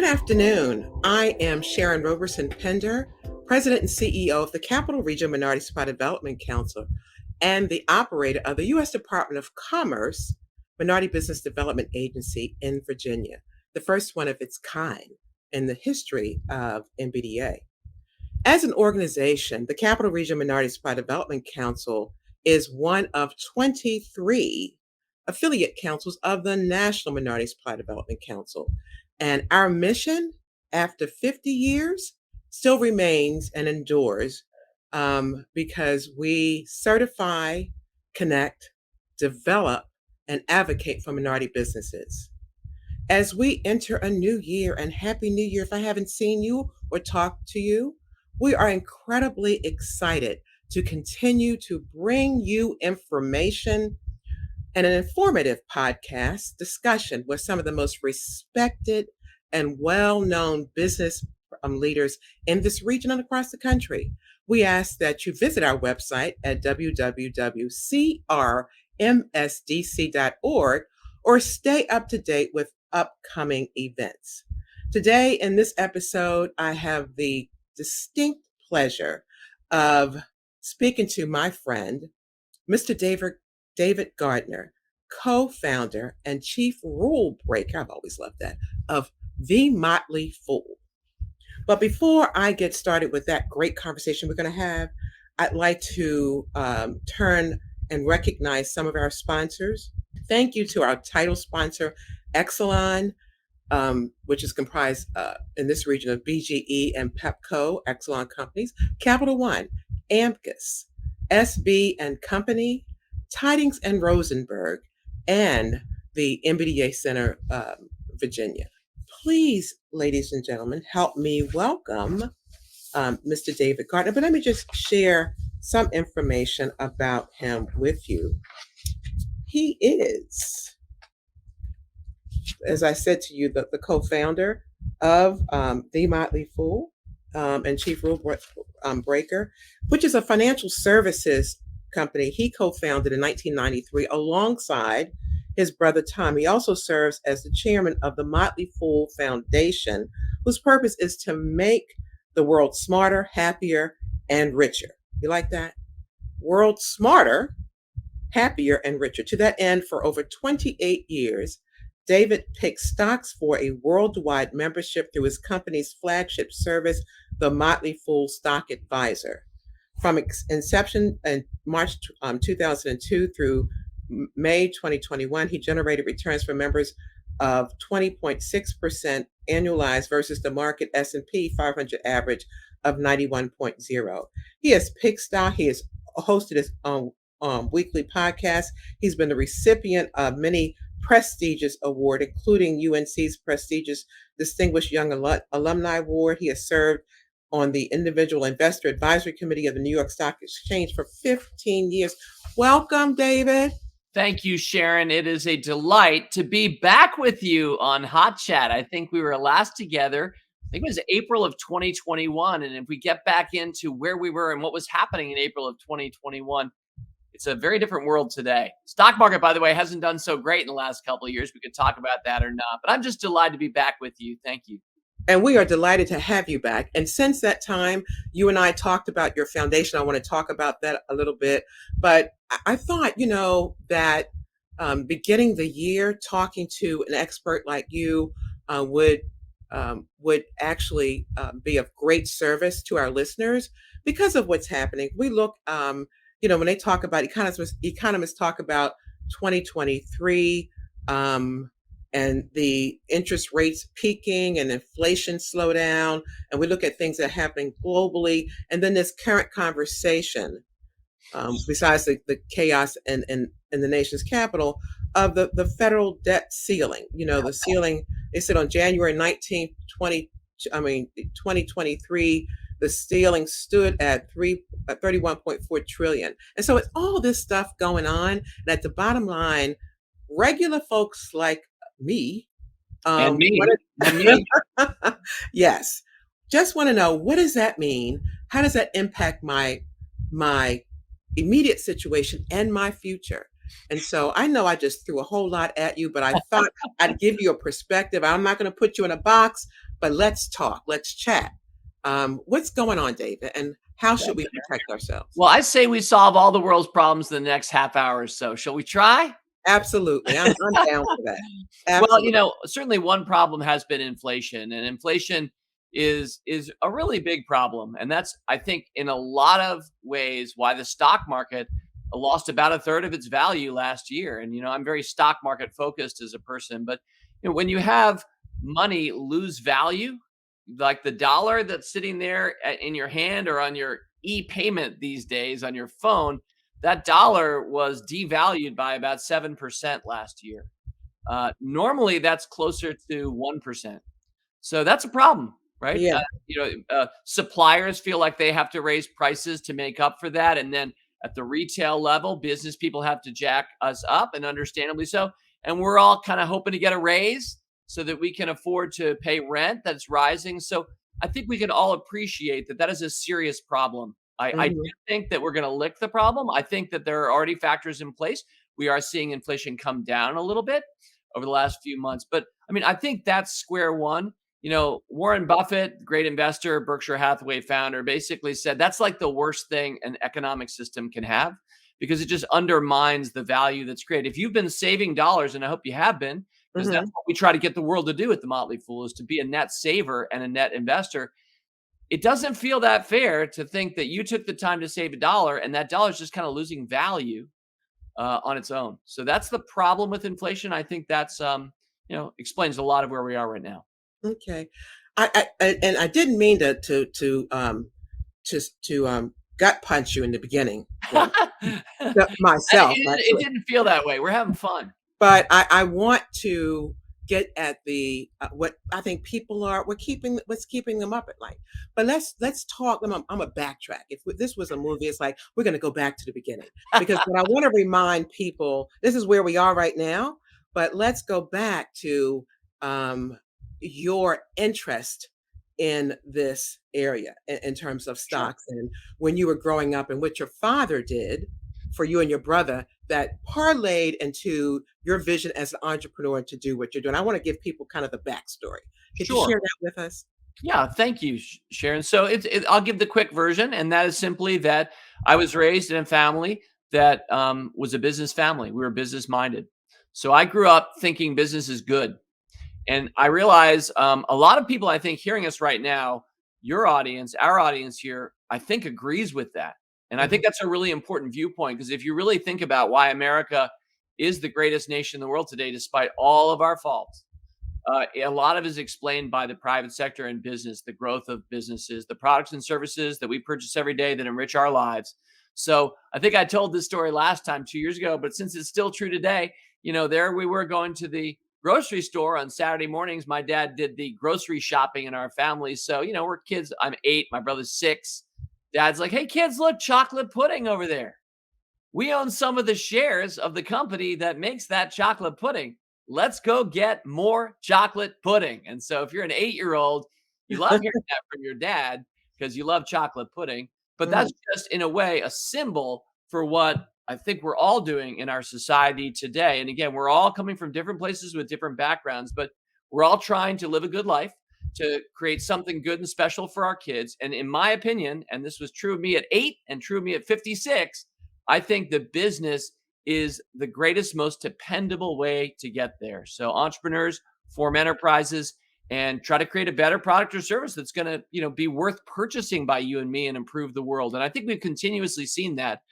Good afternoon. I am Sharon Roberson Pinder, President and CEO of the Capital Region Minority Supply Development Council and the operator of the U.S. Department of Commerce Minority Business Development Agency in Virginia, the first one of its kind in the history of MBDA. As an organization, the Capital Region Minority Supply Development Council is one of 23 affiliate councils of the National Minority Supply Development Council. And our mission, after 50 years, still remains and endures because we certify, connect, develop, and advocate for minority businesses. As we enter a new year, and Happy New Year if I haven't seen you or talked to you, we are incredibly excited to continue to bring you information and an informative podcast discussion with some of the most respected and well-known business leaders in this region and across the country. We ask that you visit our website at www.crmsdc.org or stay up to date with upcoming events. Today, in this episode, I have the distinct pleasure of speaking to my friend, Mr. David Gardner, co-founder and chief rule breaker, I've always loved that, of the Motley Fool. But before I get started with that great conversation we're going to have, I'd like to turn and recognize some of our sponsors. Thank you to our title sponsor, Exelon, which is comprised in this region of BGE and Pepco, Exelon companies, Capital One, Amcus, SB and Company, Tidings and Rosenberg, and the MBDA Center, Virginia. Please, ladies and gentlemen, help me welcome Mr. David Gardner. But let me just share some information about him with you. He is, as I said to you, the co-founder of the Motley Fool and chief rule breaker, which is a financial services company he co-founded in 1993 alongside his brother Tom. He also serves as the chairman of the Motley Fool Foundation, whose purpose is to make the world smarter, happier, and richer. You like that? World smarter, happier, and richer. To that end, for over 28 years, David picked stocks for a worldwide membership through his company's flagship service, the Motley Fool Stock Advisor. From inception in March 2002 through May 2021, he generated returns for members of 20.6% annualized versus the market S&P 500 average of 91.0. He has picked stock. He has hosted his own weekly podcast. He's been the recipient of many prestigious awards, including UNC's prestigious Distinguished Young Alumni Award. He has served on the Individual Investor Advisory Committee of the New York Stock Exchange for 15 years. Welcome, David. Thank you, Sharon. It is a delight to be back with you on HotChat. I think we were last together, I think it was April of 2021. And if we get back into where we were and what was happening in April of 2021, it's a very different world today. Stock market, by the way, hasn't done so great in the last couple of years. We could talk about that or not, but I'm just delighted to be back with you. Thank you. And we are delighted to have you back. And since that time, you and I talked about your foundation. I want to talk about that a little bit. But I thought, that beginning the year, talking to an expert like you would actually be of great service to our listeners because of what's happening. We look, when they talk about economists talk about 2023, and the interest rates peaking and inflation slowdown. And we look at things that are happening globally. And then this current conversation, besides the chaos in the nation's capital, of the federal debt ceiling. The ceiling, they said on January 19th, 2023, the ceiling stood at 31.4 trillion. And so it's all this stuff going on. And at the bottom line, regular folks like me, and me. Yes, just want to know, what does that mean? How does that impact my immediate situation and my future? And so I know I just threw a whole lot at you, but I thought I'd give you a perspective. I'm not going to put you in a box, but let's talk, let's chat. What's going on, David, and how should we protect ourselves? Well, I say we solve all the world's problems in the next half hour or so. Shall we try? Absolutely, I'm down for that. Well, Absolutely. certainly one problem has been inflation, and inflation is a really big problem, and that's I think in a lot of ways why the stock market lost about a third of its value last year. And I'm very stock market focused as a person, but when you have money lose value, like the dollar that's sitting there in your hand or on your e-payment these days on your phone, that dollar was devalued by about 7% last year. Normally, that's closer to 1%. So that's a problem, right? Yeah. Suppliers feel like they have to raise prices to make up for that. And then at the retail level, business people have to jack us up, and understandably so. And we're all kind of hoping to get a raise so that we can afford to pay rent that's rising. So I think we can all appreciate that that is a serious problem. I do Mhm. think that we're going to lick the problem. I think that there are already factors in place. We are seeing inflation come down a little bit over the last few months. But I mean, I think that's square one. Warren Buffett, great investor, Berkshire Hathaway founder, basically said that's like the worst thing an economic system can have because it just undermines the value that's created. If you've been saving dollars, and I hope you have been, because that's Mhm. what we try to get the world to do at the Motley Fool is to be a net saver and a net investor. It doesn't feel that fair to think that you took the time to save a dollar and that dollar is just kind of losing value on its own. So that's the problem with inflation. I think that's explains a lot of where we are right now. Okay. And I didn't mean to gut punch you in the beginning. Well, myself It actually. didn't feel that way. We're having fun. But I want to get at the what I think people are what's keeping them up at night. But let's talk. I'm a backtrack. If this was a movie, it's like we're going to go back to the beginning because what I want to remind people, this is where we are right now. But let's go back to um, your interest in this area in terms of Sure. stocks and when you were growing up and what your father did for you and your brother that parlayed into your vision as an entrepreneur to do what you're doing. I want to give people kind of the backstory. Could you Sure. share that with us? Yeah, thank you, Sharon. So I'll give the quick version, and that is simply that I was raised in a family that was a business family. We were business minded. So I grew up thinking business is good. And I realize a lot of people, I think, hearing us right now, your audience, our audience here, I think agrees with that. And I Mhm. think that's a really important viewpoint because if you really think about why America is the greatest nation in the world today, despite all of our faults, a lot of it is explained by the private sector and business, the growth of businesses, the products and services that we purchase every day that enrich our lives. So I think I told this story last time 2 years ago, but since it's still true today, there we were going to the grocery store on Saturday mornings. My dad did the grocery shopping in our family. So, we're kids. I'm 8, my brother's 6. Dad's like, hey, kids, look, chocolate pudding over there. We own some of the shares of the company that makes that chocolate pudding. Let's go get more chocolate pudding. And so if you're an 8-year-old, you love hearing that from your dad because you love chocolate pudding. But Mhm. that's just in a way a symbol for what I think we're all doing in our society today. And again, we're all coming from different places with different backgrounds, but we're all trying to live a good life, to create something good and special for our kids. And in my opinion, and this was true of me at 8 and true of me at 56, I think the business is the greatest, most dependable way to get there. So entrepreneurs form enterprises and try to create a better product or service that's going to, be worth purchasing by you and me and improve the world. And I think we've continuously seen that,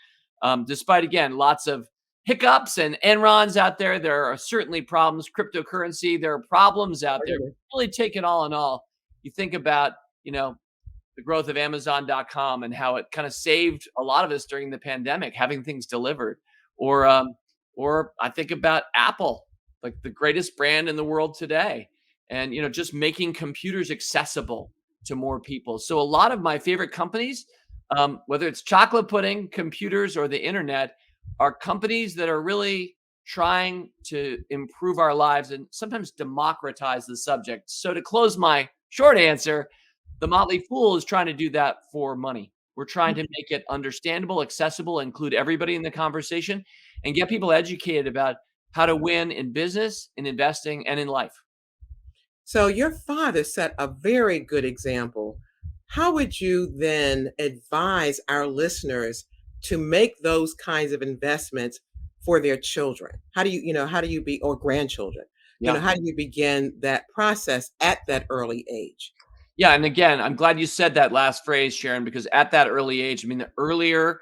despite again lots of hiccups and Enrons out there. There are certainly problems. Cryptocurrency, there are problems out there. Really, take it all in all, you think about, the growth of Amazon.com and how it kind of saved a lot of us during the pandemic, having things delivered. Or I think about Apple, like the greatest brand in the world today, and just making computers accessible to more people. So a lot of my favorite companies, whether it's chocolate pudding, computers, or the internet, are companies that are really trying to improve our lives and sometimes democratize the subject. So to close my short answer, the Motley Fool is trying to do that for money. We're trying to make it understandable, accessible, include everybody in the conversation, and get people educated about how to win in business, in investing, and in life. So your father set a very good example. How would you then advise our listeners to make those kinds of investments for their children? How do how do you be or grandchildren? Yeah. How do you begin that process at that early age? Yeah, and again, I'm glad you said that last phrase, Sharon, because at that early age, I mean, the earlier,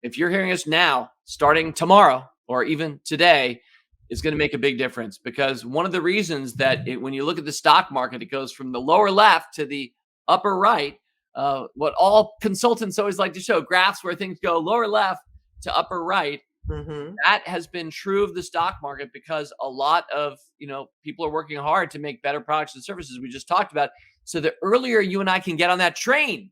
if you're hearing us now, starting tomorrow or even today, is going to make a big difference. Because one of the reasons that when you look at the stock market, it goes from the lower left to the upper right. What all consultants always like to show graphs where things go lower left to upper right. Mhm. That has been true of the stock market because a lot of people are working hard to make better products and services we just talked about. So the earlier you and I can get on that train,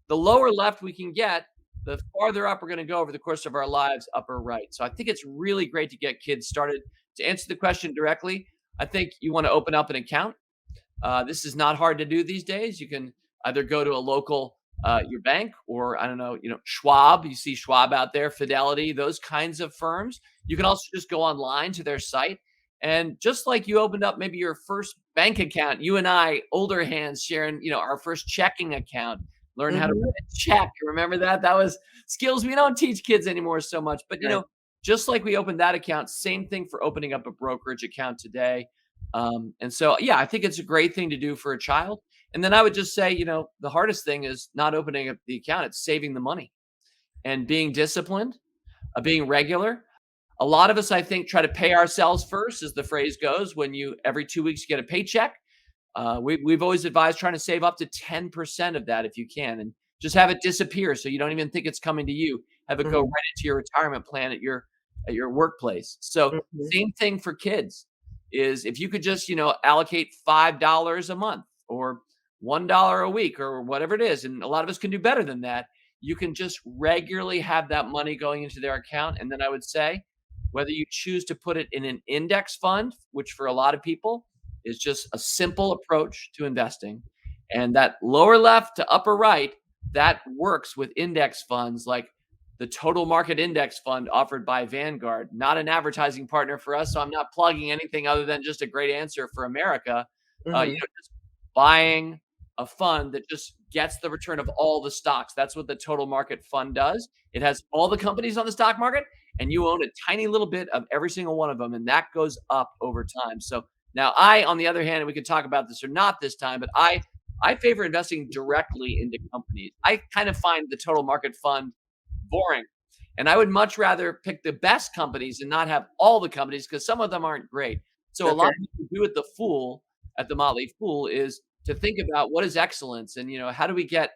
the lower left we can get, the farther up we're going to go over the course of our lives, upper right. So I think it's really great to get kids started. To answer the question directly, I think you want to open up an account. This is not hard to do these days. You can either go to a local your bank, or I don't know, Schwab. You see Schwab out there, Fidelity, those kinds of firms. You can also just go online to their site, and just like you opened up maybe your first bank account, you and I, older hands, Sharon, our first checking account, learn how to Mhm. write a check. You remember that? That was skills we don't teach kids anymore so much. But Right. just like we opened that account, same thing for opening up a brokerage account today. And so, yeah, I think it's a great thing to do for a child. And then I would just say, the hardest thing is not opening up the account, it's saving the money and being disciplined, being regular. A lot of us, I think, try to pay ourselves first, as the phrase goes, when you every 2 weeks get a paycheck. We've always advised trying to save up to 10% of that if you can, and just have it disappear so you don't even think it's coming to you. Have it go Mhm. right into your retirement plan at your workplace. So Mhm. same thing for kids is if you could just allocate $5 a month or $1 a week or whatever it is, and a lot of us can do better than that. You can just regularly have that money going into their account, and then I would say whether you choose to put it in an index fund, which for a lot of people is just a simple approach to investing. And that lower left to upper right, that works with index funds like the total market index fund offered by Vanguard, not an advertising partner for us. So I'm not plugging anything other than just a great answer for America. Mhm. Just buying a fund that just gets the return of all the stocks. That's what the total market fund does. It has all the companies on the stock market, and you own a tiny little bit of every single one of them, and that goes up over time. So now, on the other hand, and we could talk about this or not this time, but I favor investing directly into companies. I kind of find the total market fund boring. And I would much rather pick the best companies and not have all the companies because some of them aren't great. So a lot Okay. of people do at the Motley Fool is to think about what is excellence and how do we get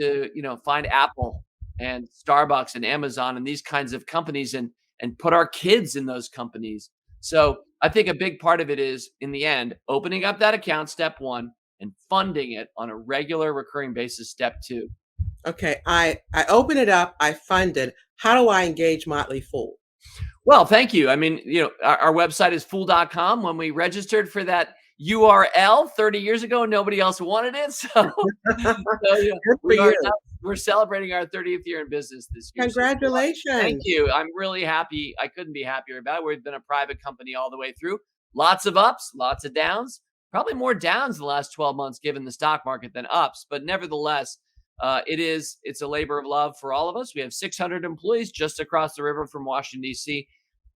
to find Apple and Starbucks and Amazon and these kinds of companies and put our kids in those companies. So I think a big part of it is in the end opening up that account, step one, and funding it on a regular recurring basis, step two. Okay. I open it up, I fund it. How do I engage Motley Fool? Well, thank you. I mean, our website is fool.com. When we registered for that URL 30 years ago, nobody else wanted it. So yeah, Good for we are now you. we're celebrating our 30th year in business this year. So thank Congratulations. you. I'm really happy. I couldn't be happier about it. We've been a private company all the way through. Lots of ups, lots of downs. Probably more downs in the last 12 months given the stock market than ups, but nevertheless, it's a labor of love for all of us. We have 600 employees just across the river from Washington D.C.,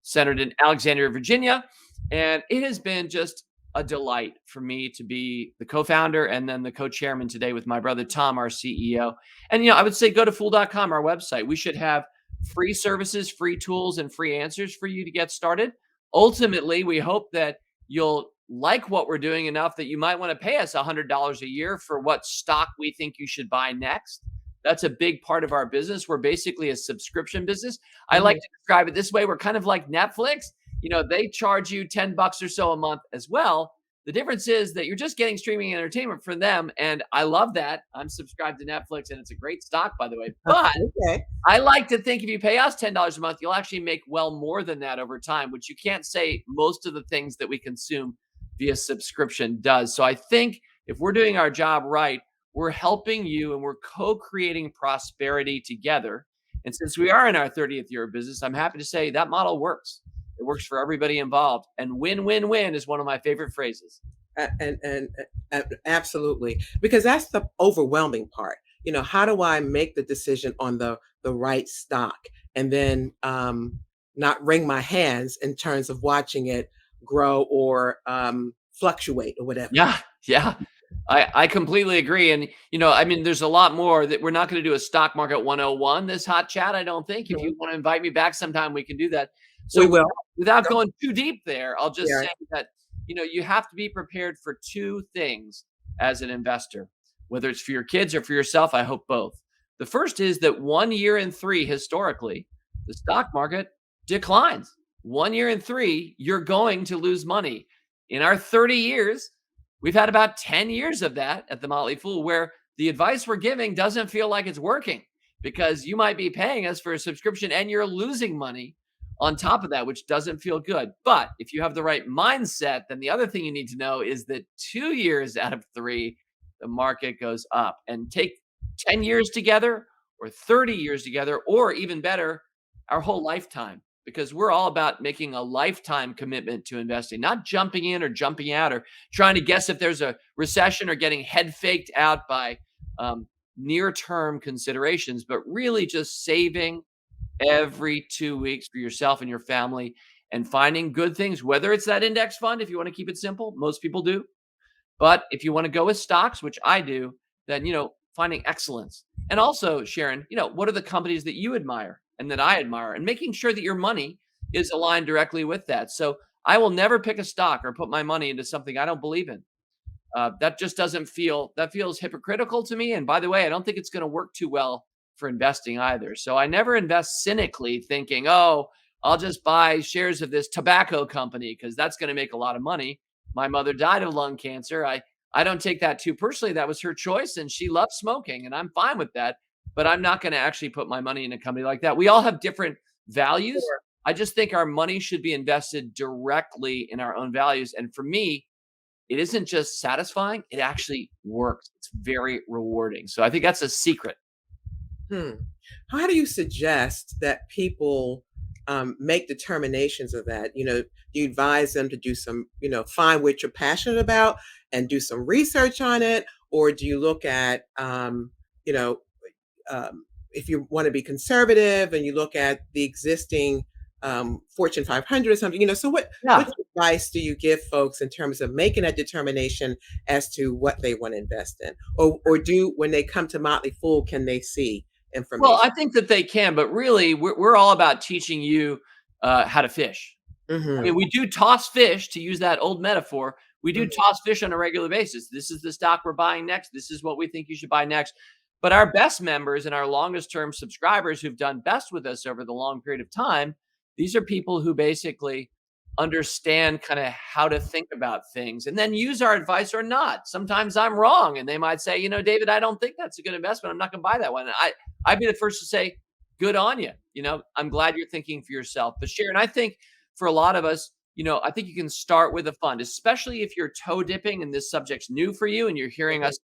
centered in Alexandria, Virginia, and it has been just a delight for me to be the co-founder and then the co-chairman today with my brother Tom, our CEO. And I would say go to fool.com, our website. We should have free services, free tools, and free answers for you to get started. Ultimately, we hope that you'll like what we're doing enough that you might want to pay us $100 a year for what stock we think you should buy next. That's a big part of our business. We're basically a subscription business. I like Mhm. to describe it this way. We're kind of like Netflix. They charge you 10 bucks or so a month as well. The difference is that you're just getting streaming entertainment from them. And I love that. I'm subscribed to Netflix and it's a great stock, by the way. But Okay. I like to think if you pay us $10 a month, you'll actually make well more than that over time, which you can't say most of the things that we consume via subscription does. So I think if we're doing our job right, we're helping you and we're co-creating prosperity together. And since we are in our 30th year of business, I'm happy to say that model works. It works for everybody involved. And win, win, win is one of my favorite phrases. Absolutely, because that's the overwhelming part. How do I make the decision on the right stock, and then not wring my hands in terms of watching it grow or fluctuate or whatever. Yeah, yeah. I completely agree, and, I mean, there's a lot more that we're not gonna do a stock market 101 this hot chat, I don't think. If Mhm. you wanna invite me back sometime, we can do that. We So, will. without Go- going too deep there, I'll just Yeah. say that, you have to be prepared for 2 things as an investor, whether it's for your kids or for yourself, I hope both. The first is that 1 year in 3 historically, the stock market declines. 1 year in 3, you're going to lose money. In our 30 years, we've had about 10 years of that at the Motley Fool where the advice we're giving doesn't feel like it's working because you might be paying us for a subscription and you're losing money on top of that, which doesn't feel good. But if you have the right mindset, then the other thing you need to know is that 2 years out of 3, the market goes up. And take 10 years together or 30 years together, or even better, our whole lifetime, because we're all about making a lifetime commitment to investing, not jumping in or jumping out or trying to guess if there's a recession or getting head faked out by near term considerations, but really just saving every 2 weeks for yourself and your family and finding good things, whether it's that index fund, if you want to keep it simple, most people do. But if you want to go with stocks, which I do, then, finding excellence. And also, Sharon, what are the companies that you admire and that I admire, and making sure that your money is aligned directly with that. So I will never pick a stock or put my money into something I don't believe in. That just doesn't feel, that feels hypocritical to me. And by the way, I don't think it's going to work too well for investing either. So I never invest cynically thinking, oh, I'll just buy shares of this tobacco company because that's going to make a lot of money. My mother died of lung cancer. I don't take that too personally. That was her choice and she loved smoking and I'm fine with that. But I'm not going to actually put my money in a company like that. We all have different values. Sure. I just think our money should be invested directly in our own values. And for me, it isn't just satisfying, it actually works. It's very rewarding. So I think that's a secret. Hmm. How do you suggest that people make determinations of that? Do you advise them to do some, find what you're passionate about and do some research on it? Or do you look at, you know, if you want to be conservative and you look at the existing Fortune 500 or something, so what Yeah. advice do you give folks in terms of making a determination as to what they want to invest in? Or do when they come to Motley Fool, can they see Well, information? I think that they can, but really we're all about teaching you how to fish. I mean, Hmm. we do toss fish, to use that old metaphor. We do Hmm. toss fish on a regular basis. This is the stock we're buying next. This is what we think you should buy next. But our best members and our longest term subscribers who've done best with us over the long period of time, these are people who basically understand kind of how to think about things and then use our advice or not. Sometimes I'm wrong and they might say, David, I don't think that's a good investment. I'm not going to buy that one. And I'd be the first to say, good on you. I'm glad you're thinking for yourself. But Sharon, I think for a lot of us, I think you can start with a fund, especially if you're toe dipping and this subject's new for you and you're hearing us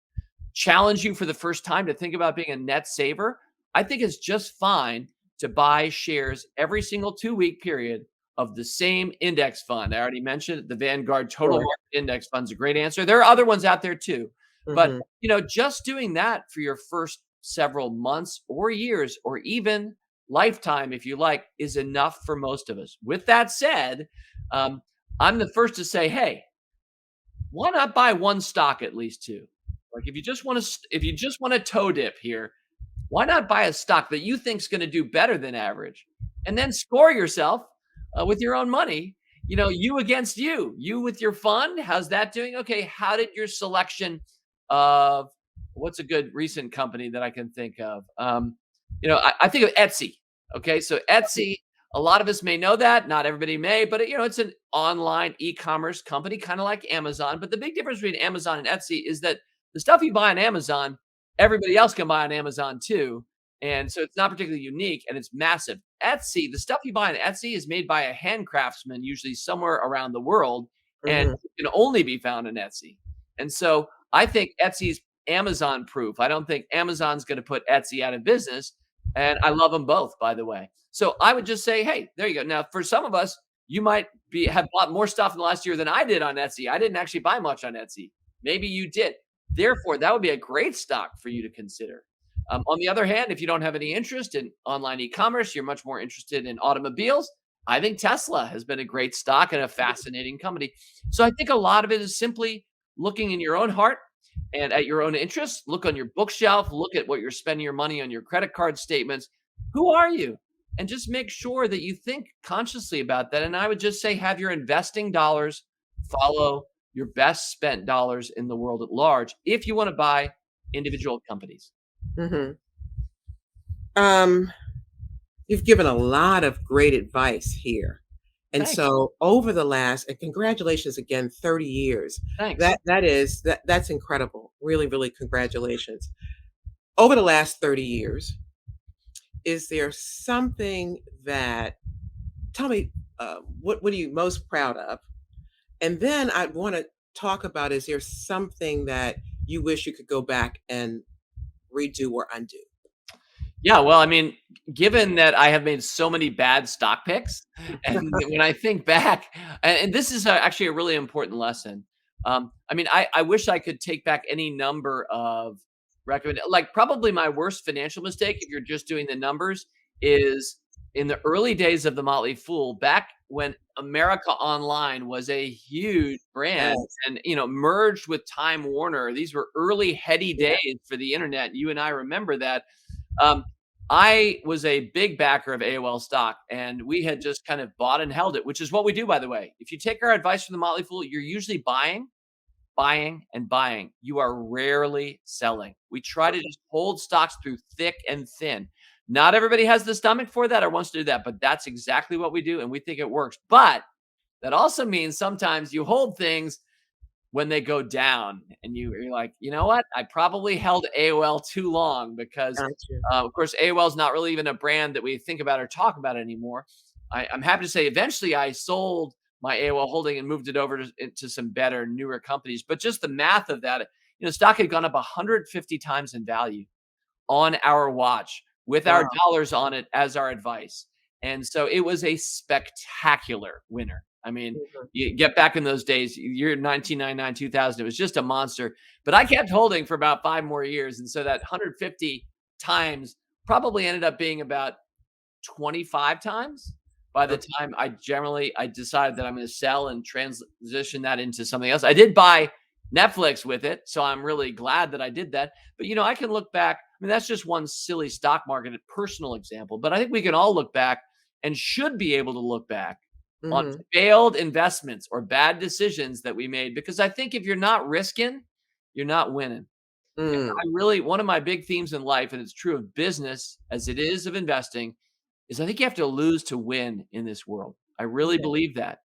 challenge you for the first time to think about being a net saver. I think it's just fine to buy shares every single 2-week period of the same index fund. I already mentioned it, the Vanguard Total Sure. Market Index Fund is a great answer. There are other ones out there too. But, Hmm. just doing that for your first several months or years or even lifetime, if you like, is enough for most of us. With that said, um, I'm the first to say, hey, why not buy one stock at least two? Like if you just want to toe dip here, why not buy a stock that you think is going to do better than average, and then score yourself with your own money? You against you with your fund. How's that doing? Okay, how did your selection of what's a good recent company that I can think of? I think of Etsy. Okay, so Etsy. A lot of us may know that. Not everybody may, but it's an online e-commerce company, kind of like Amazon. But the big difference between Amazon and Etsy is that the stuff you buy on Amazon, everybody else can buy on Amazon too. And so it's not particularly unique and it's massive. Etsy, the stuff you buy on Etsy is made by a handcraftsman, usually somewhere around the world, and Hmm. it can only be found on Etsy. And so I think Etsy's Amazon proof. I don't think Amazon's going to put Etsy out of business. And I love them both, by the way. So I would just say, hey, there you go. Now, for some of us, You might be have bought more stuff in the last year than I did on Etsy. I didn't actually buy much on Etsy. Maybe you did. Therefore, that would be a great stock for you to consider. On the other hand, if you don't have any interest in online e-commerce, you're much more interested in automobiles. I think Tesla has been a great stock and a fascinating company. So I think a lot of it is simply looking in your own heart and at your own interests. Look on your bookshelf, look at what you're spending your money on, your credit card statements. Who are you? And just make sure that you think consciously about that. And I would just say have your investing dollars follow your best spent dollars in the world at large if you want to buy individual companies. Hmm. Um, you've given a lot of great advice here. And Thanks. so over the last, and congratulations again, 30 years. Thanks. That's incredible. Really, really congratulations. Over the last 30 years, is there something that, tell me, what are you most proud of? And then I want to talk about, is there something that you wish you could go back and redo or undo? Yeah, well, I mean, given that I have made so many bad stock picks, and when I think back, and this is actually a really important lesson. I mean, I wish I could take back any number of recommend. Like, probably my worst financial mistake, if you're just doing the numbers, is in the early days of the Motley Fool, back when America Online was a huge brand Yes. and merged with Time Warner. These were early heady Yeah. days for the internet. You and I remember that. Um, I was a big backer of AOL stock, and we had just kind of bought and held it, which is what we do, by the way. If you take our advice from the Motley Fool, you're usually buying, buying, and buying. You are rarely selling. We try to just hold stocks through thick and thin. Not everybody has the stomach for that or wants to do that, but that's exactly what we do, and we think it works. But that also means sometimes you hold things when they go down and you're like, you know what? I probably held AOL too long because, Gotcha. of course, AOL is not really even a brand that we think about or talk about anymore. I'm happy to say eventually I sold my AOL holding and moved it over to some better, newer companies. But just the math of that, stock had gone up 150 times in value on our watch with our Wow. dollars on it as our advice. And so it was a spectacular winner. I mean, Mhm. you get back in those days, year 1999, 2000, it was just a monster. But I kept holding for about 5 more years. And so that 150 times probably ended up being about 25 times by the Okay. time I decided that I'm going to sell and transition that into something else. I did buy Netflix with it, so I'm really glad that I did that. But I can look back. I mean, that's just one silly stock market personal example, but I think we can all look back and should be able to look back on Mhm. failed investments or bad decisions that we made because I think if you're not risking, you're not winning. Mm. I really one of my big themes in life, and it's true of business as it is of investing, is I think you have to lose to win in this world. I really Yeah. believe that.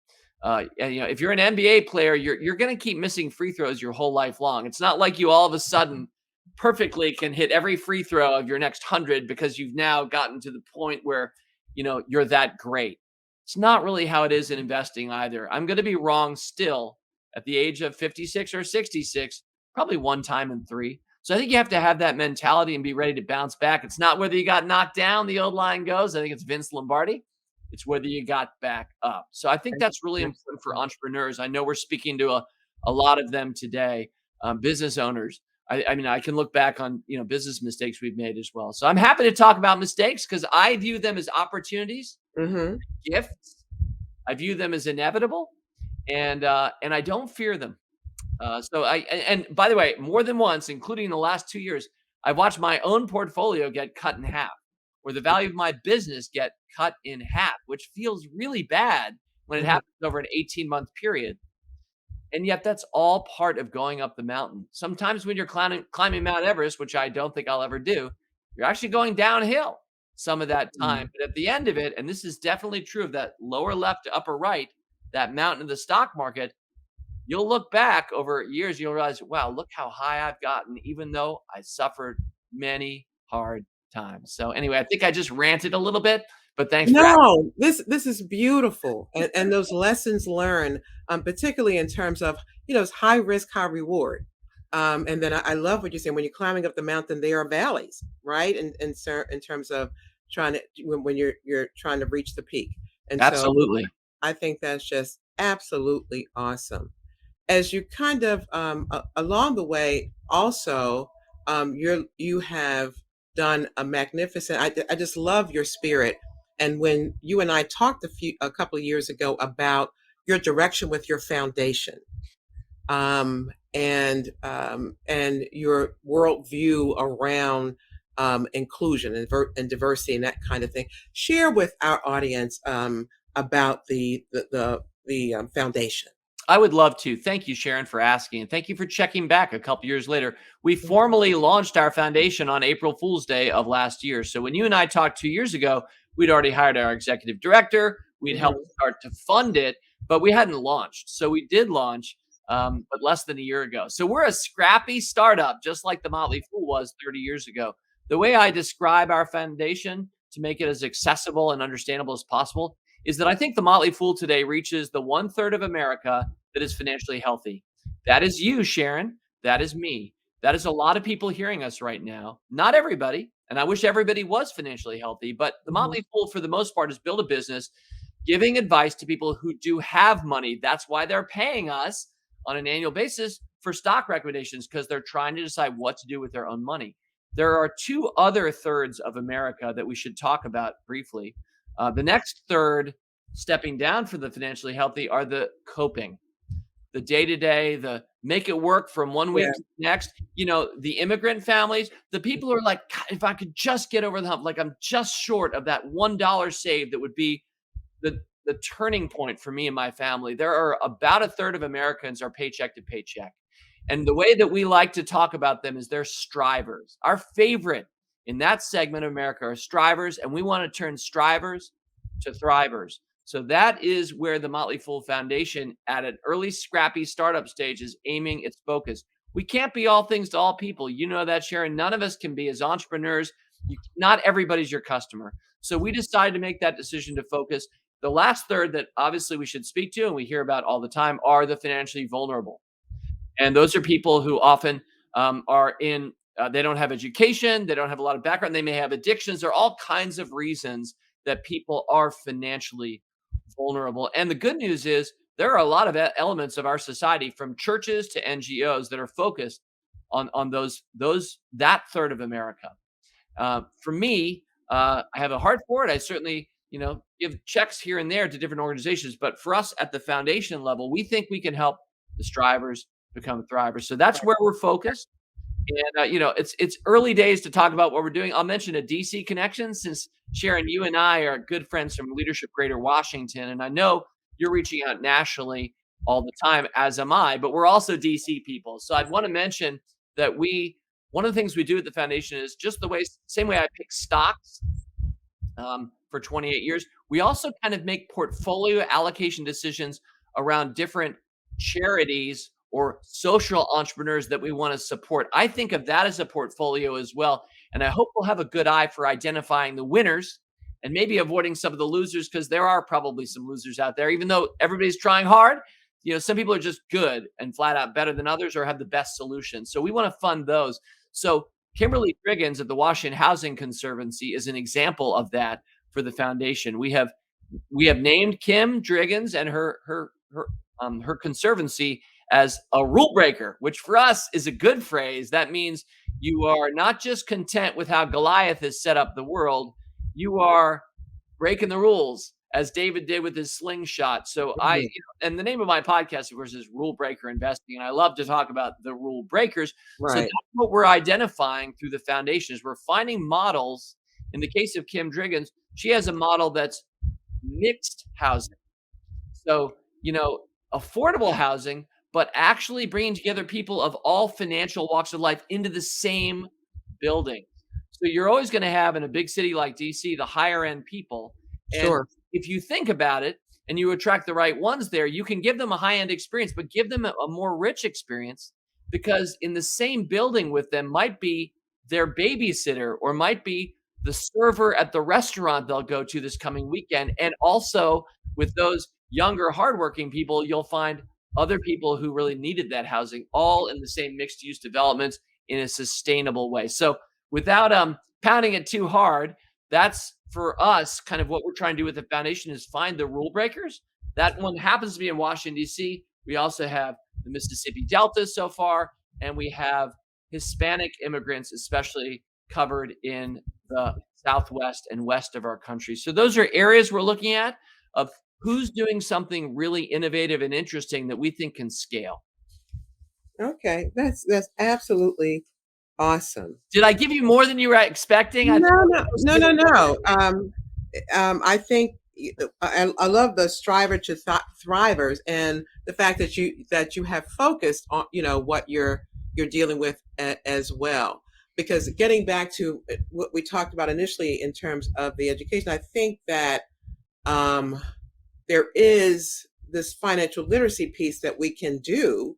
And, if you're an NBA player, you're going to keep missing free throws your whole life long. It's not like you all of a sudden perfectly can hit every free throw of your next 100 because you've now gotten to the point where you're that great. It's not really how it is in investing either. I'm going to be wrong still at the age of 56 or 66, probably one time in three. So I think you have to have that mentality and be ready to bounce back. It's not whether you got knocked down, the old line goes. I think it's Vince Lombardi. It's whether you got back up. So I think that's really important for Absolutely. entrepreneurs. I know we're speaking to a lot of them today, business owners. I mean, I can look back on business mistakes we've made as well. So I'm happy to talk about mistakes because I view them as opportunities, Mhm. gifts. I view them as inevitable, and I don't fear them. And by the way, more than once, including the last 2 years, I've watched my own portfolio get cut in half, or the value of my business get cut in half, which feels really bad when it Mhm. happens over an 18-month period. And yet that's all part of going up the mountain. Sometimes when you're climbing Mount Everest, which I don't think I'll ever do, you're actually going downhill some of that time. Mm. But at the end of it, and this is definitely true of that lower left to upper right, that mountain of the stock market, you'll look back over years, you'll realize, wow, look how high I've gotten, even though I suffered many hard times. So anyway, I think I just ranted a little bit, but thanks for asking. No, this is beautiful, and those lessons learned, particularly in terms of, it's high risk, high reward. And then I love what you're saying. When you're climbing up the mountain, there are valleys, right? In terms of trying to when you're trying to reach the peak. And so Absolutely. I think that's just absolutely awesome. As you kind of along the way, also, you have done a magnificent. I just love your spirit. And when you and I talked a couple of years ago about your direction with your foundation, and your worldview around inclusion and diversity and that kind of thing. Share with our audience about the foundation. I would love to. Thank you, Sharon, for asking. And thank you for checking back a couple years later. We Mhm. formally launched our foundation on April Fool's Day of last year. So when you and I talked 2 years ago, we'd already hired our executive director. We'd helped Mhm. start to fund it, but we hadn't launched. So we did launch, but less than a year ago. So we're a scrappy startup, just like the Motley Fool was 30 years ago. The way I describe our foundation to make it as accessible and understandable as possible is that I think the Motley Fool today reaches the 1/3 of America that is financially healthy. That is you, Sharon. That is me. That is a lot of people hearing us right now. Not everybody, and I wish everybody was financially healthy, but the Mhm. Motley Fool, for the most part, has built a business giving advice to people who do have money. That's why they're paying us on an annual basis for stock recommendations because they're trying to decide what to do with their own money. There are two other thirds of America that we should talk about briefly. The next third, stepping down for the financially healthy, are the coping, the day to day, the make it work from one Yeah. week to the next. The immigrant families, the people who are like, God, if I could just get over the hump, like I'm just short of that $1 saved, that would be the turning point for me and my family. There are about a third of Americans are paycheck to paycheck. And the way that we like to talk about them is they're strivers. Our favorite in that segment of America are strivers, and we want to turn strivers to thrivers. So that is where the Motley Fool Foundation, at an early, scrappy startup stage, is aiming its focus. We can't be all things to all people. You know that, Sharon. None of us can be as entrepreneurs. Not everybody's your customer. So we decided to make that decision to focus. The last third that obviously we should speak to and we hear about all the time are the financially vulnerable. And those are people who often are in, they don't have education, they don't have a lot of background, they may have addictions. There are all kinds of reasons that people are financially vulnerable. And the good news is there are a lot of elements of our society, from churches to NGOs, that are focused on those that third of America. For me, I have a heart for it. I certainly, give checks here and there to different organizations. But for us at the foundation level, we think we can help the strivers become thrivers. So that's where we're focused. And it's early days to talk about what we're doing. I'll mention a DC connection, since Sharon, you and I are good friends from Leadership Greater Washington, and I know you're reaching out nationally all the time, as am I. But we're also DC people, so I'd want to mention that one of the things we do at the foundation is just the same way I pick stocks for 28 years. We also kind of make portfolio allocation decisions around different charities or social entrepreneurs that we want to support. I think of that as a portfolio as well. And I hope we'll have a good eye for identifying the winners and maybe avoiding some of the losers, because there are probably some losers out there, even though everybody's trying hard. Some people are just good and flat out better than others or have the best solutions. So we want to fund those. So Kimberly Driggins at the Washington Housing Conservancy is an example of that for the foundation. We have named Kim Driggins and her conservancy as a rule breaker, which for us is a good phrase. That means you are not just content with how Goliath has set up the world, you are breaking the rules, as David did with his slingshot. So Mhm. and the name of my podcast, of course, is Rule Breaker Investing. And I love to talk about the rule breakers. So that's Right. what we're identifying through the foundation, is we're finding models. In the case of Kim Driggins, she has a model that's mixed housing. So, affordable housing, but actually bringing together people of all financial walks of life into the same building. So you're always going to have, in a big city like DC, the higher end people. And Sure. if you think about it and you attract the right ones there, you can give them a high end experience, but give them a more rich experience, because in the same building with them might be their babysitter, or might be the server at the restaurant they'll go to this coming weekend. And also, with those younger, hardworking people, you'll find other people who really needed that housing, all in the same mixed use developments in a sustainable way. So without pounding it too hard, that's for us kind of what we're trying to do with the foundation, is find the rule breakers That one happens to be in Washington, D.C. We also have the Mississippi Delta so far, and we have Hispanic immigrants, especially covered in the southwest and west of our country. So those are areas we're looking at of who's doing something really innovative and interesting that we think can scale. Okay, that's absolutely awesome. Did I give you more than you were expecting? I think No, I was no, supposed to no, give no, you more. no. I think I love the striver to thrivers, and the fact that you have focused on what you're dealing with as well. Because getting back to what we talked about initially in terms of the education, I think that um, there is this financial literacy piece that we can do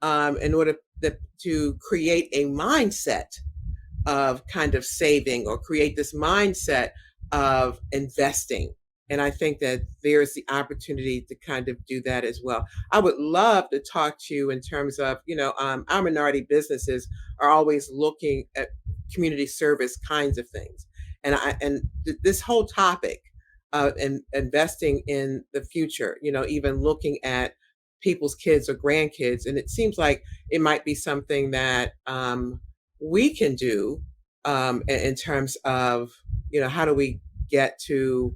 in order to create a mindset of kind of saving or create this mindset of investing. And I think that there's the opportunity to kind of do that as well. I would love to talk to you in terms of, our minority businesses are always looking at community service kinds of things. And this whole topic of investing in the future, even looking at people's kids or grandkids. And it seems like it might be something that we can do in terms of how do we get to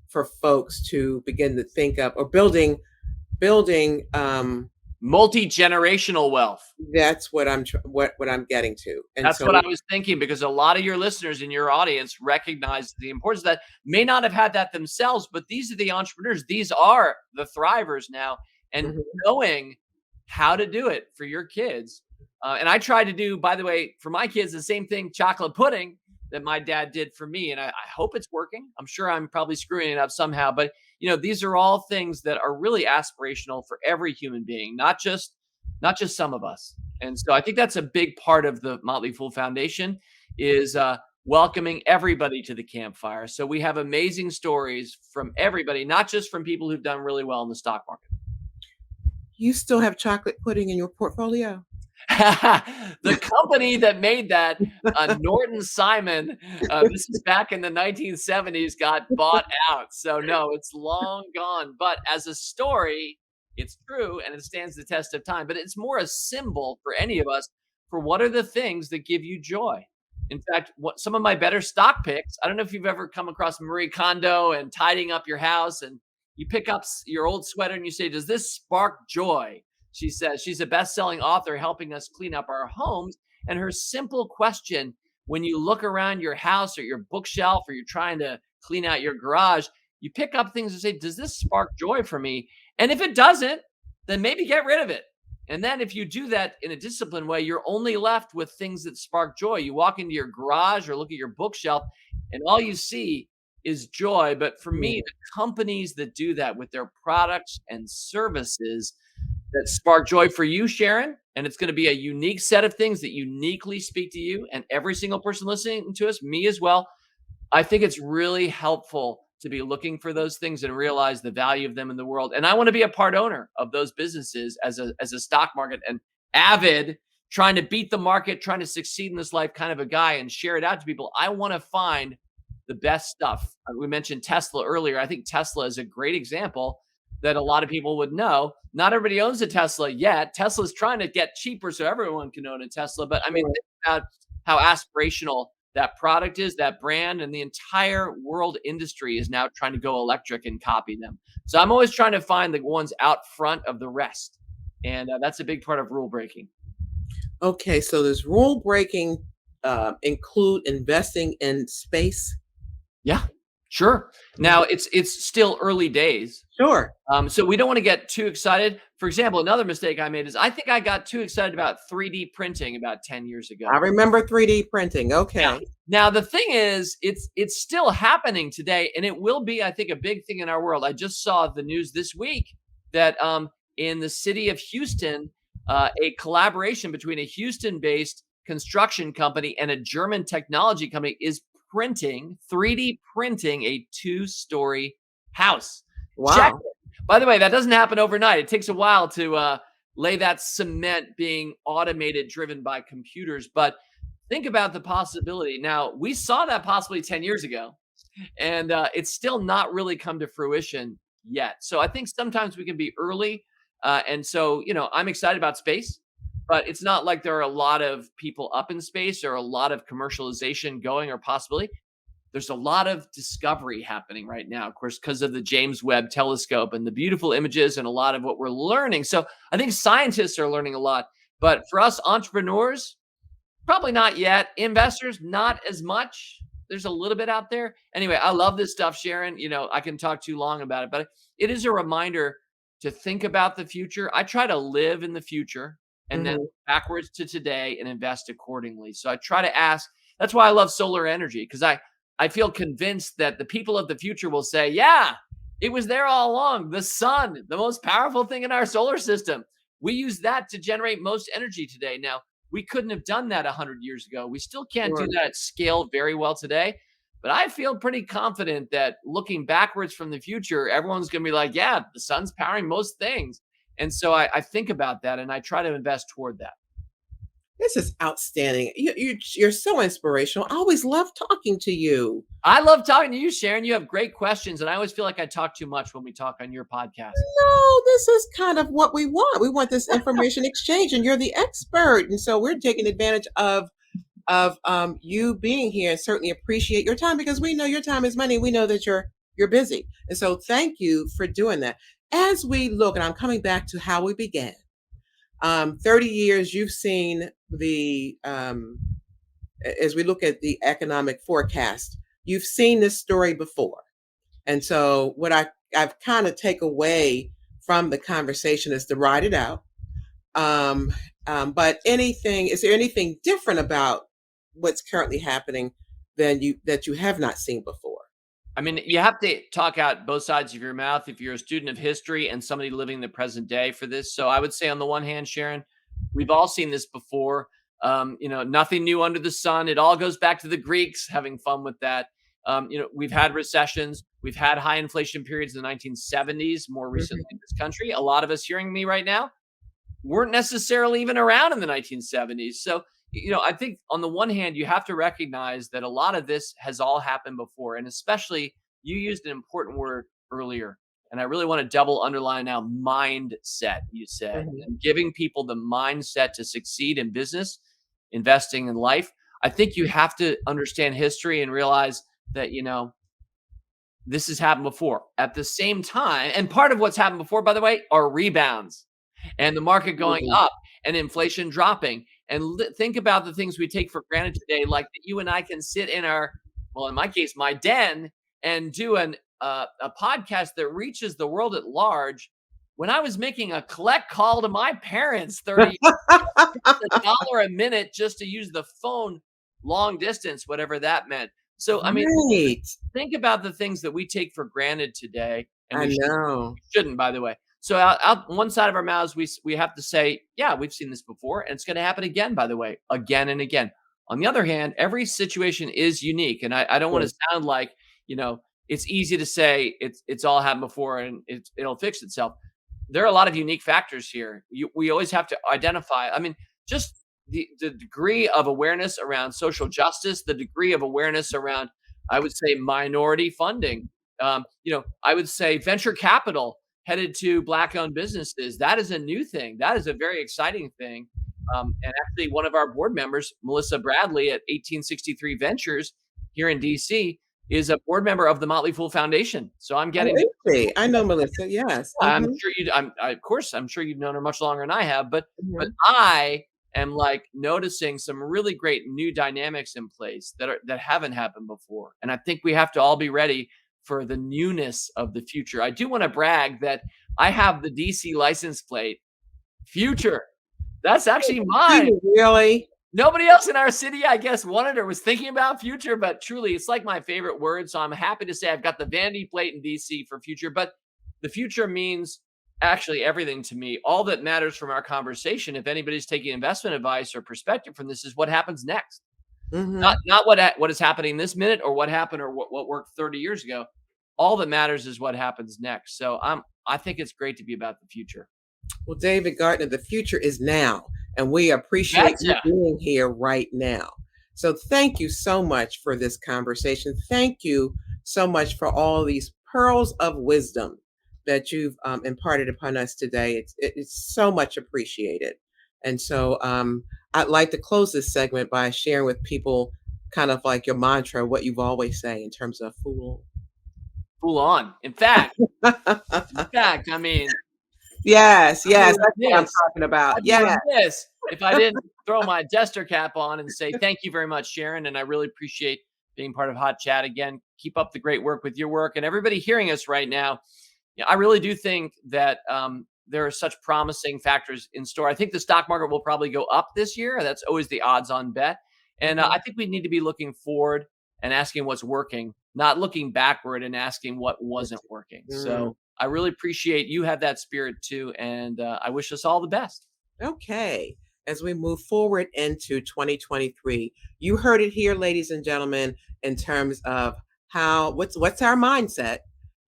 for folks to begin to think of or building Multi-generational wealth. that's what what I'm getting to. And That's what so I was thinking because a lot of your listeners in your audience recognize the importance of that, may not have had that themselves, but these are the entrepreneurs. These are the thrivers now. And mhm. knowing how to do it for your kids. And I try to do, by the way, for my kids, the same thing, chocolate pudding that my dad did for me. And I hope it's working. I'm sure I'm probably screwing it up somehow. But, these are all things that are really aspirational for every human being, not just some of us. And so I think that's a big part of the Motley Fool Foundation is welcoming everybody to the campfire. So we have amazing stories from everybody, not just from people who've done really well in the stock market. You still have chocolate pudding in your portfolio? The company that made that, Norton Simon, this is back in the 1970s, got bought out. So no, it's long gone. But as a story, it's true and it stands the test of time. But it's more a symbol for any of us for what are the things that give you joy. In fact, what some of my better stock picks, I don't know if you've ever come across Marie Kondo and tidying up your house and you pick up your old sweater and you say, "Does this spark joy?" She says she's a best-selling author helping us clean up our homes. And her simple question, when you look around your house or your bookshelf or you're trying to clean out your garage, you pick up things and say, "Does this spark joy for me?" And if it doesn't, then maybe get rid of it. And then if you do that in a disciplined way, you're only left with things that spark joy. You walk into your garage or look at your bookshelf, and all you see is joy. But for me, the companies that do that with their products and services that spark joy for you, Sharon, and it's going to be a unique set of things that uniquely speak to you and every single person listening to us, me as well. I think it's really helpful to be looking for those things and realize the value of them in the world. And I want to be a part owner of those businesses as a stock market and avid, trying to beat the market, trying to succeed in this life kind of a guy and share it out to people. I want to find the best stuff. We mentioned Tesla earlier. I think Tesla is a great example that a lot of people would know. Not everybody owns a Tesla yet. Tesla's trying to get cheaper so everyone can own a Tesla. But I mean, think about how aspirational that product is, that brand, and the entire world industry is now trying to go electric and copy them. So I'm always trying to find the ones out front of the rest. And that's a big part of rule breaking. Okay, so does rule breaking include investing in space? Yeah, sure. Now it's still early days. Sure. So we don't want to get too excited. For example, another mistake I made is I think I got too excited about 3D printing about 10 years ago. I remember 3D printing. Yeah. Okay. Now the thing is, it's still happening today, and it will be, I think, a big thing in our world. I just saw the news this week that in the city of Houston, a collaboration between a Houston-based construction company and a German technology company is 3D printing a two-story house. Check Wow. it. By the way, that doesn't happen overnight. It takes a while to lay that cement being automated, driven by computers. But think about the possibility. Now, we saw that possibly 10 years ago, and it's still not really come to fruition yet. So I think sometimes we can be early. And so, I'm excited about space, but it's not like there are a lot of people up in space or a lot of commercialization going or possibility. There's a lot of discovery happening right now, of course, because of the James Webb Telescope and the beautiful images and a lot of what we're learning. So I think scientists are learning a lot. But for us entrepreneurs, probably not yet. Investors, not as much. There's a little bit out there. Anyway, I love this stuff, Sharon. I can talk too long about it, but it is a reminder to think about the future. I try to live in the future and then Mhm. backwards to today and invest accordingly. So I try to ask. That's why I love solar energy, because I feel convinced that the people of the future will say, yeah, it was there all along. The sun, the most powerful thing in our solar system. We use that to generate most energy today. Now, we couldn't have done that 100 years ago. We still can't do Sure. that at scale very well today. But I feel pretty confident that looking backwards from the future, everyone's going to be like, yeah, the sun's powering most things. And so I think about that and I try to invest toward that. This is outstanding. You're so inspirational. I always love talking to you. I love talking to you, Sharon. You have great questions. And I always feel like I talk too much when we talk on your podcast. No, this is kind of what we want. We want this information exchange, and you're the expert. And so we're taking advantage of you being here, and certainly appreciate your time because we know your time is money. We know that you're busy. And so thank you for doing that. As we look, and I'm coming back to how we began. 30 years, you've seen as we look at the economic forecast, you've seen this story before. And so what I've kind of take away from the conversation is to write it out. But is there anything different about what's currently happening that you have not seen before? I mean, you have to talk out both sides of your mouth if you're a student of history and somebody living the present day for this. So I would say, on the one hand, Sharon, we've all seen this before. Nothing new under the sun. It all goes back to the Greeks having fun with that. We've had recessions. We've had high inflation periods in the 1970s, more recently Mhm. in this country. A lot of us hearing me right now weren't necessarily even around in the 1970s. So, I think on the one hand, you have to recognize that a lot of this has all happened before. And especially, you used an important word earlier. And I really want to double underline now mindset, you said, Mhm. and giving people the mindset to succeed in business, investing in life. I think you have to understand history and realize that, this has happened before. At the same time, and part of what's happened before, by the way, are rebounds and the market going Mhm. up and inflation dropping. And think about the things we take for granted today, like that you and I can sit in well, in my case, my den, and do a podcast that reaches the world at large. When I was making a collect call to my parents 30 $1 a minute just to use the phone long distance, whatever that meant. So, I mean, Right. think about the things that we take for granted today, and I know. we shouldn't, by the way. So out one side of our mouths, we have to say, yeah, we've seen this before, and it's going to happen again. By the way, again and again. On the other hand, every situation is unique, and I don't want Yes. to sound like it's easy to say it's all happened before and it'll fix itself. There are a lot of unique factors here. We always have to identify. I mean, just the degree of awareness around social justice, the degree of awareness around, I would say, minority funding. I would say venture capital headed to Black-owned businesses. That is a new thing. That is a very exciting thing. And actually, one of our board members, Melissa Bradley at 1863 Ventures here in DC, is a board member of the Motley Fool Foundation. So I'm Oh, getting is she? I know Melissa. Yes. I'm Mhm. sure of course, I'm sure you've known her much longer than I have, but Mhm. I am like noticing some really great new dynamics in place that haven't happened before. And I think we have to all be ready for the newness of the future. I do want to brag that I have the DC license plate future. That's actually Do mine. you really? Nobody else in our city, I guess, wanted or was thinking about future, but truly, it's like my favorite word. So I'm happy to say I've got the vanity plate in DC for future. But the future means actually everything to me. All that matters from our conversation, if anybody's taking investment advice or perspective from this, is what happens next. Not Mhm. not what is happening this minute or what happened or what worked 30 years ago. All that matters is what happens next. So I think it's great to be about the future. Well, David Gardner, the future is now, and we appreciate you Betcha. being here right now. So thank you so much for this conversation. Thank you so much for all these pearls of wisdom that you've imparted upon us today. It's so much appreciated. And so I'd like to close this segment by sharing with people kind of like your mantra, what you've always say in terms of fool. Full on. In fact, I mean, Yes, I'd be yes, that's what I'm remiss talking about. I'd be Yeah. remiss if I didn't throw my jester cap on and say thank you very much, Sharon, and I really appreciate being part of Hot Chat again. Keep up the great work with your work, and everybody hearing us right now. Yeah, I really do think that there are such promising factors in store. I think the stock market will probably go up this year. That's always the odds-on bet, and Mhm. I think we need to be looking forward and asking what's working, not looking backward and asking what wasn't working. Mm. So I really appreciate you have that spirit too, and I wish us all the best. Okay. As we move forward into 2023, you heard it here, ladies and gentlemen, in terms of how what's our mindset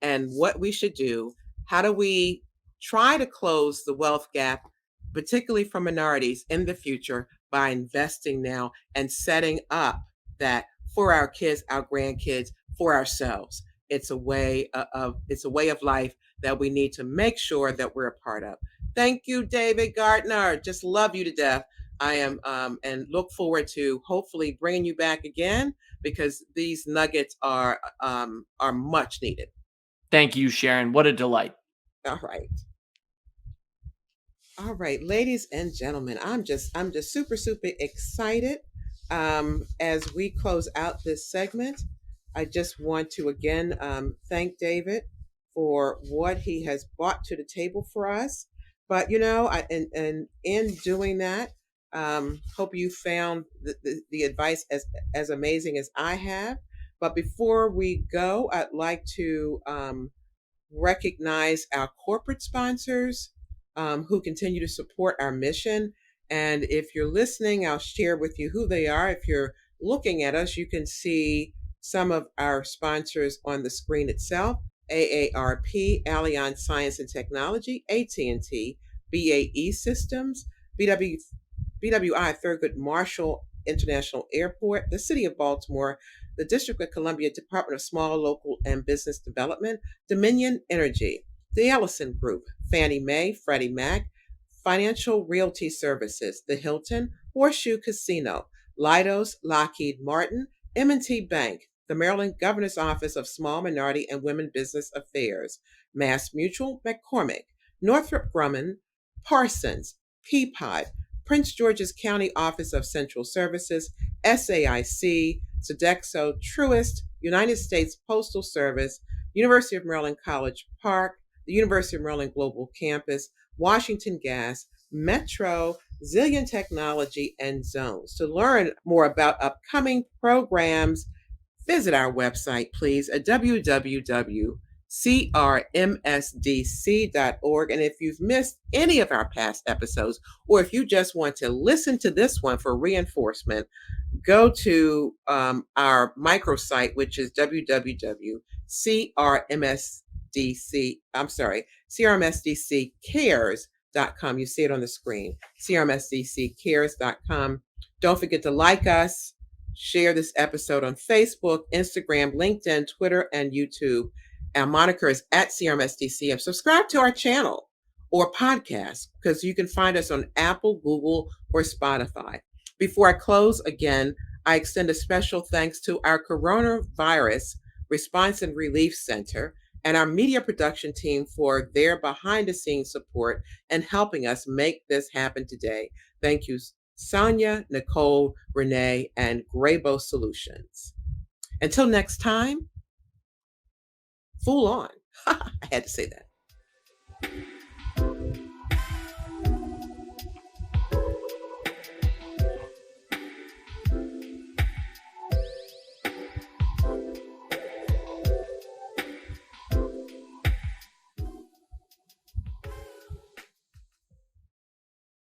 and what we should do. How do we try to close the wealth gap, particularly for minorities in the future, by investing now and setting up that for our kids, our grandkids, for ourselves. It's a way of life that we need to make sure that we're a part of. Thank you, David Gardner. Just love you to death. I am, and look forward to hopefully bringing you back again because these nuggets are much needed. Thank you, Sharon. What a delight. All right. All right, ladies and gentlemen, I'm just super excited. As we close out this segment, I just want to again thank David for what he has brought to the table for us. But and in doing that, hope you found the advice as amazing as I have. But before we go, I'd like to recognize our corporate sponsors who continue to support our mission. And if you're listening, I'll share with you who they are. If you're looking at us, you can see some of our sponsors on the screen itself. AARP, Allianz Science and Technology, AT&T, BAE Systems, BWI Thurgood Marshall International Airport, the City of Baltimore, the District of Columbia Department of Small, Local, and Business Development, Dominion Energy, the Ellison Group, Fannie Mae, Freddie Mac, Financial Realty Services, the Hilton, Horseshoe Casino, Leidos, Lockheed Martin, M&T Bank, the Maryland Governor's Office of Small Minority and Women Business Affairs, Mass Mutual, McCormick, Northrop Grumman, Parsons, Peapod, Prince George's County Office of Central Services, SAIC, Sodexo, Truist, United States Postal Service, University of Maryland College Park, the University of Maryland Global Campus, Washington Gas, Metro, Zillion Technology, and Zones. To learn more about upcoming programs, visit our website, please, at www.crmsdc.org. And if you've missed any of our past episodes, or if you just want to listen to this one for reinforcement, go to our microsite, which is crmsdccares.com. You see it on the screen, crmsdccares.com. Don't forget to like us, share this episode on Facebook, Instagram, LinkedIn, Twitter, and YouTube. Our moniker is at CRMSDC, and subscribe to our channel or podcast because you can find us on Apple, Google, or Spotify. Before I close, again, I extend a special thanks to our Coronavirus Response and Relief Center and our media production team for their behind-the-scenes support and helping us make this happen today. Thank you, Sonia, Nicole, Renee, and Graybo Solutions. Until next time, fool on. I had to say that.